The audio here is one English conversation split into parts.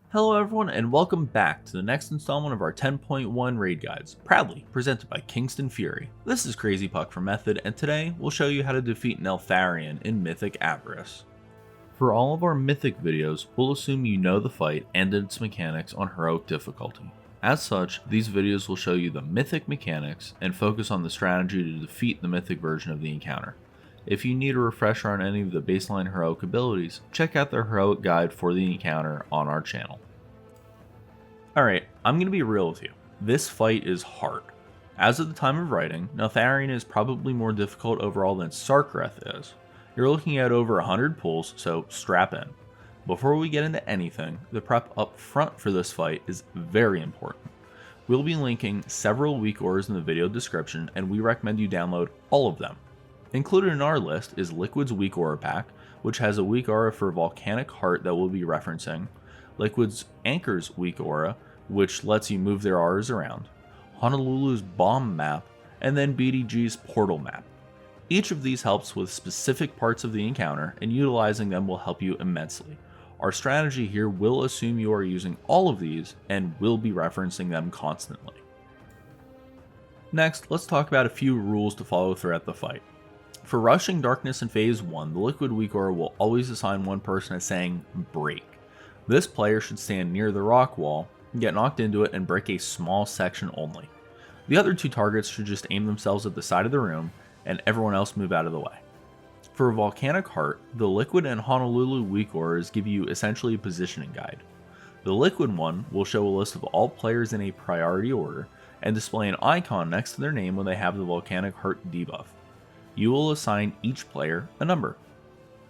Hello everyone and welcome back to the next installment of our 10.1 raid guides, proudly presented by Kingston FURY. This is Crzypck from Method, and today we'll show you how to defeat Neltharion in Mythic Aberrus. For all of our Mythic videos, we'll assume you know the fight and its mechanics on heroic difficulty. As such, these videos will show you the Mythic mechanics and focus on the strategy to defeat the Mythic version of the encounter. If you need a refresher on any of the baseline heroic abilities, check out the heroic guide for the encounter on our channel. Alright, I'm going to be real with you. This fight is hard. As of the time of writing, Neltharion is probably more difficult overall than Sarkareth is. You're looking at over 100 pulls, so strap in. Before we get into anything, the prep up front for this fight is very important. We'll be linking several Weakauras in the video description, and we recommend you download all of them. Included in our list is Liquid's Weakaura pack, which has a Weakaura for Volcanic Heart that we'll be referencing, Liquid's Anchor's Weakaura, which lets you move their Auras around, Honolulu's Bomb map, and then BDG's Portal map. Each of these helps with specific parts of the encounter, and utilizing them will help you immensely. Our strategy here will assume you are using all of these, and will be referencing them constantly. Next, let's talk about a few rules to follow throughout the fight. For Rushing Darkness in Phase 1, the Liquid Weakaura will always assign one person as saying break. This player should stand near the rock wall, get knocked into it, and break a small section only. The other two targets should just aim themselves at the side of the room, and everyone else move out of the way. For Volcanic Heart, the Liquid and Honolulu Weakauras give you essentially a positioning guide. The Liquid one will show a list of all players in a priority order, and display an icon next to their name when they have the Volcanic Heart debuff. You will assign each player a number.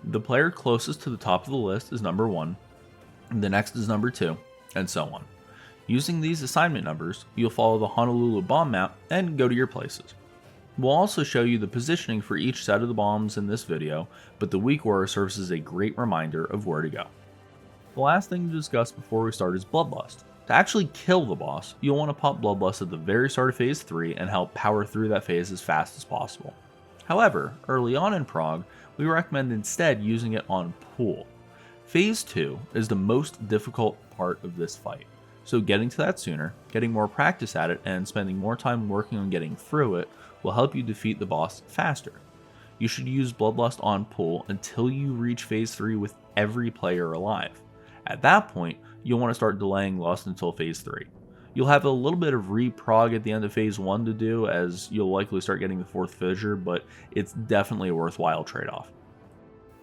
The player closest to the top of the list is number 1, the next is number 2, and so on. Using these assignment numbers, you'll follow the Honolulu bomb map and go to your places. We'll also show you the positioning for each set of the bombs in this video, but the Weakaura serves as a great reminder of where to go. The last thing to discuss before we start is Bloodlust. To actually kill the boss, you'll want to pop Bloodlust at the very start of Phase 3 and help power through that phase as fast as possible. However, early on in Prog, we recommend instead using it on Pool. Phase 2 is the most difficult part of this fight, so getting to that sooner, getting more practice at it, and spending more time working on getting through it will help you defeat the boss faster. You should use Bloodlust on Pool until you reach Phase 3 with every player alive. At that point, you'll want to start delaying Lust until Phase 3. You'll have a little bit of re-prog at the end of Phase 1 to do, as you'll likely start getting the 4th fissure, but it's definitely a worthwhile trade-off.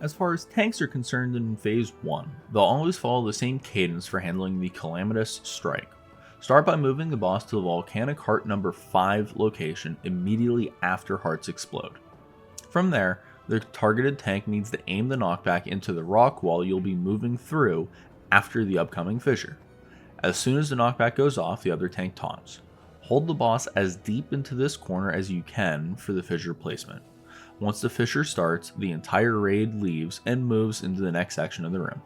As far as tanks are concerned in Phase 1, they'll always follow the same cadence for handling the Calamitous Strike. Start by moving the boss to the Volcanic Heart number 5 location immediately after hearts explode. From there, the targeted tank needs to aim the knockback into the rock wall you'll be moving through after the upcoming fissure. As soon as the knockback goes off, the other tank taunts. Hold the boss as deep into this corner as you can for the fissure placement. Once the fissure starts, the entire raid leaves and moves into the next section of the room.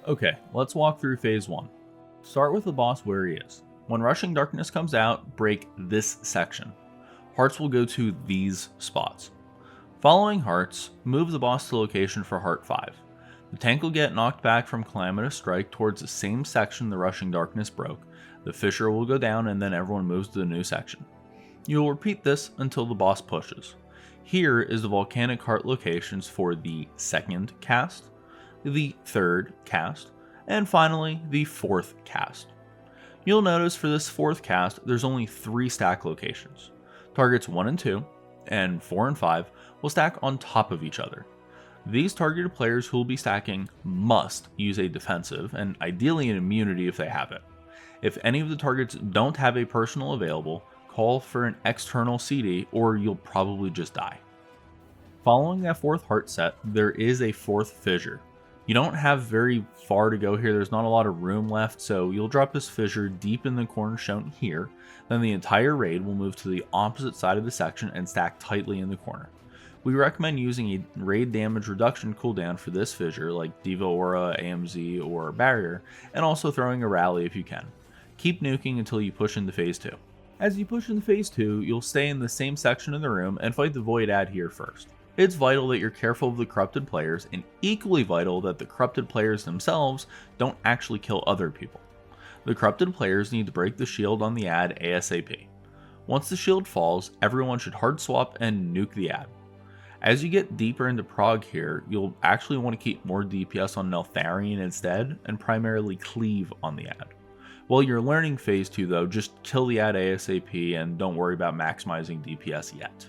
Okay, let's walk through Phase 1. Start with the boss where he is. When Rushing Darkness comes out, break this section. Hearts will go to these spots. Following Hearts, move the boss to location for Heart 5. The tank will get knocked back from Calamitous Strike towards the same section the Rushing Darkness broke. The fissure will go down and then everyone moves to the new section. You will repeat this until the boss pushes. Here is the Volcanic Heart locations for the 2nd cast, the 3rd cast, and finally the 4th cast. You'll notice for this 4th cast there's only 3 stack locations. Targets 1 and 2, and 4 and 5 will stack on top of each other. These targeted players who will be stacking must use a defensive, and ideally an immunity if they have it. If any of the targets don't have a personal available, call for an external CD or you'll probably just die. Following that 4th heart set, there is a 4th fissure. You don't have very far to go here, there's not a lot of room left, so you'll drop this fissure deep in the corner shown here, then the entire raid will move to the opposite side of the section and stack tightly in the corner. We recommend using a raid damage reduction cooldown for this fissure like Diva Aura, AMZ, or Barrier, and also throwing a rally if you can. Keep nuking until you push into Phase 2. As you push into Phase 2, you'll stay in the same section of the room and fight the Void Ad here first. It's vital that you're careful of the corrupted players, and equally vital that the corrupted players themselves don't actually kill other people. The corrupted players need to break the shield on the add ASAP. Once the shield falls, everyone should hard swap and nuke the add. As you get deeper into prog here, you'll actually want to keep more DPS on Neltharion instead, and primarily cleave on the add. While you're learning phase 2 though, just kill the add ASAP and don't worry about maximizing DPS yet.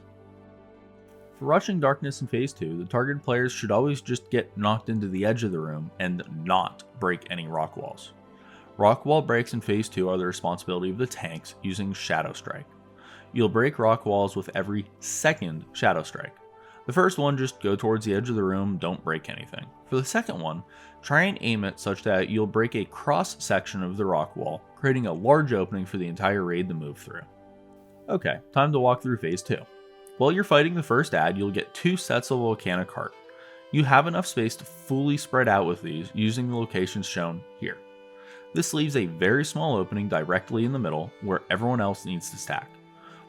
For rushing darkness in phase 2, the targeted players should always just get knocked into the edge of the room and not break any rock walls. Rock wall breaks in phase 2 are the responsibility of the tanks using Shadow Strike. You'll break rock walls with every second Shadow Strike. The first one, just go towards the edge of the room, don't break anything. For the second one, try and aim it such that you'll break a cross section of the rock wall, creating a large opening for the entire raid to move through. Okay, time to walk through phase 2. While you're fighting the first add, you'll get 2 sets of Volcanic Heart. You have enough space to fully spread out with these using the locations shown here. This leaves a very small opening directly in the middle where everyone else needs to stack.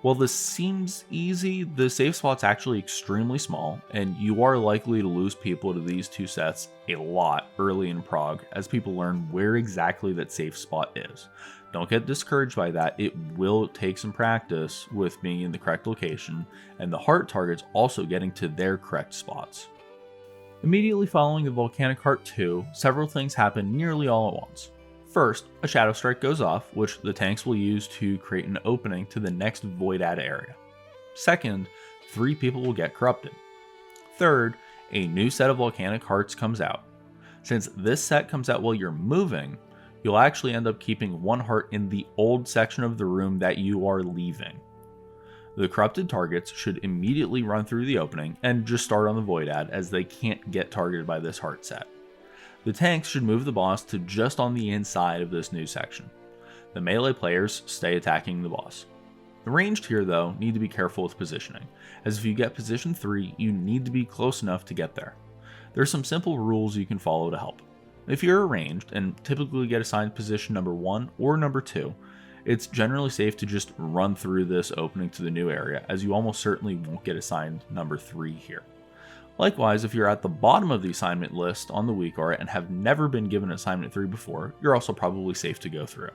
While this seems easy, the safe spot's actually extremely small, and you are likely to lose people to these 2 sets a lot early in prog as people learn where exactly that safe spot is. Don't get discouraged by that, it will take some practice with being in the correct location, and the heart targets also getting to their correct spots. Immediately following the Volcanic Heart 2, several things happen nearly all at once. First, a Shadow Strike goes off, which the tanks will use to create an opening to the next Void Add area. Second, 3 people will get corrupted. Third, a new set of Volcanic Hearts comes out. Since this set comes out while you're moving, you'll actually end up keeping 1 heart in the old section of the room that you are leaving. The corrupted targets should immediately run through the opening and just start on the Void Add as they can't get targeted by this heart set. The tanks should move the boss to just on the inside of this new section. The melee players stay attacking the boss. The ranged here though need to be careful with positioning, as if you get position 3, you need to be close enough to get there. There are some simple rules you can follow to help. If you're ranged and typically get assigned position number 1 or number 2, it's generally safe to just run through this opening to the new area, as you almost certainly won't get assigned number 3 here. Likewise, if you're at the bottom of the assignment list on the Weakauras and have never been given assignment 3 before, you're also probably safe to go through.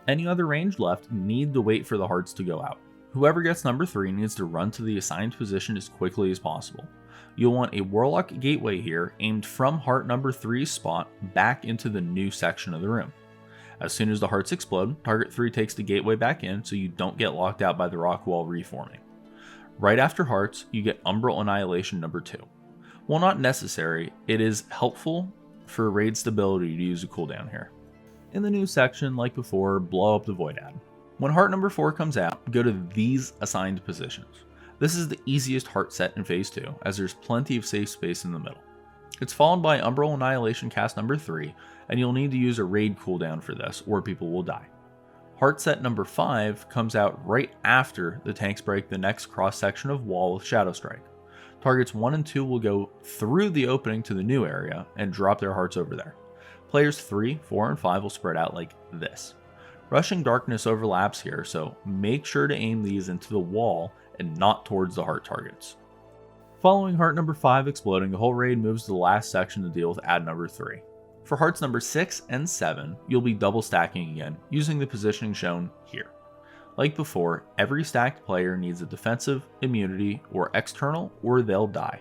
Any other ranged left need to wait for the hearts to go out. Whoever gets number 3 needs to run to the assigned position as quickly as possible. You'll want a Warlock Gateway here aimed from heart number 3's spot back into the new section of the room. As soon as the hearts explode, target 3 takes the gateway back in so you don't get locked out by the rock wall reforming. Right after hearts, you get Umbral Annihilation number 2. While not necessary, it is helpful for raid stability to use a cooldown here. In the new section, like before, blow up the Void Add. When heart number 4 comes out, go to these assigned positions. This is the easiest heart set in phase 2, as there's plenty of safe space in the middle. It's followed by Umbral Annihilation cast number 3, and you'll need to use a raid cooldown for this, or people will die. Heart set number 5 comes out right after the tanks break the next cross section of wall with Shadow Strike. Targets 1 and 2 will go through the opening to the new area and drop their hearts over there. Players 3, 4, and 5 will spread out like this. Rushing Darkness overlaps here, so make sure to aim these into the wall and not towards the heart targets. Following heart number 5 exploding, the whole raid moves to the last section to deal with add number 3. For hearts number 6 and 7, you'll be double stacking again, using the positioning shown here. Like before, every stacked player needs a defensive, immunity, or external, or they'll die.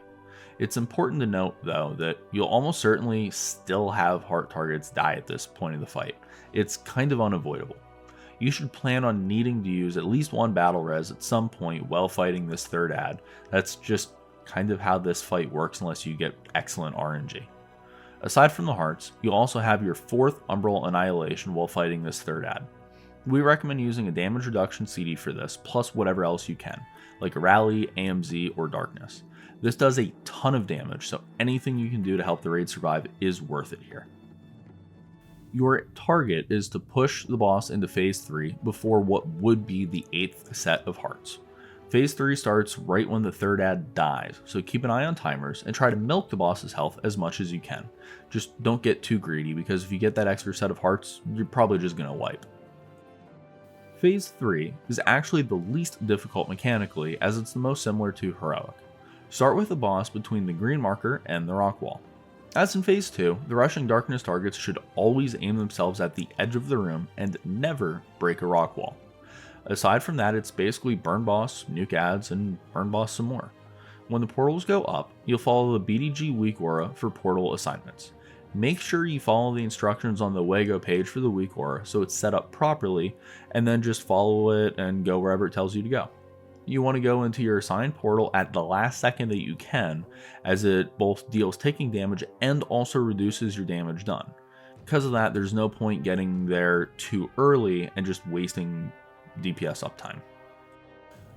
It's important to note, though, that you'll almost certainly still have heart targets die at this point of the fight. It's kind of unavoidable. You should plan on needing to use at least 1 battle res at some point while fighting this third add. That's just kind of how this fight works unless you get excellent RNG. Aside from the hearts, you'll also have your 4th Umbral Annihilation while fighting this third add. We recommend using a damage reduction CD for this, plus whatever else you can, like a Rally, AMZ, or Darkness. This does a ton of damage, so anything you can do to help the raid survive is worth it here. Your target is to push the boss into Phase 3 before what would be the 8th set of hearts. Phase 3 starts right when the third add dies, so keep an eye on timers and try to milk the boss's health as much as you can. Just don't get too greedy, because if you get that extra set of hearts, you're probably just going to wipe. Phase 3 is actually the least difficult mechanically, as it's the most similar to Heroic. Start with the boss between the green marker and the rock wall. As in Phase 2, the Rushing Darkness targets should always aim themselves at the edge of the room and never break a rock wall. Aside from that, it's basically burn boss, nuke adds, and burn boss some more. When the portals go up, you'll follow the BDG Weakauras for portal assignments. Make sure you follow the instructions on the Wego page for the Weakauras so it's set up properly, and then just follow it and go wherever it tells you to go. You want to go into your assigned portal at the last second that you can, as it both deals taking damage and also reduces your damage done. Because of that, there's no point getting there too early and just wasting DPS uptime.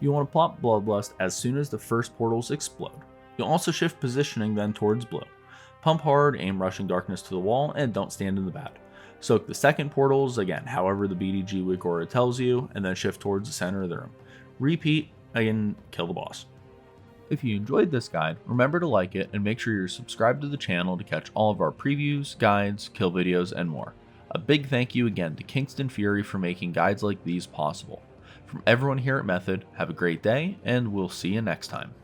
You want to plop Bloodlust as soon as the first portals explode. You'll also shift positioning then towards blue. Pump hard, aim Rushing Darkness to the wall, and don't stand in the bad. Soak the second portals, again however the BDG Weakauras tells you, and then shift towards the center of the room. Repeat, again, kill the boss. If you enjoyed this guide, remember to like it and make sure you're subscribed to the channel to catch all of our previews, guides, kill videos, and more. A big thank you again to Kingston FURY for making guides like these possible. From everyone here at Method, have a great day, and we'll see you next time.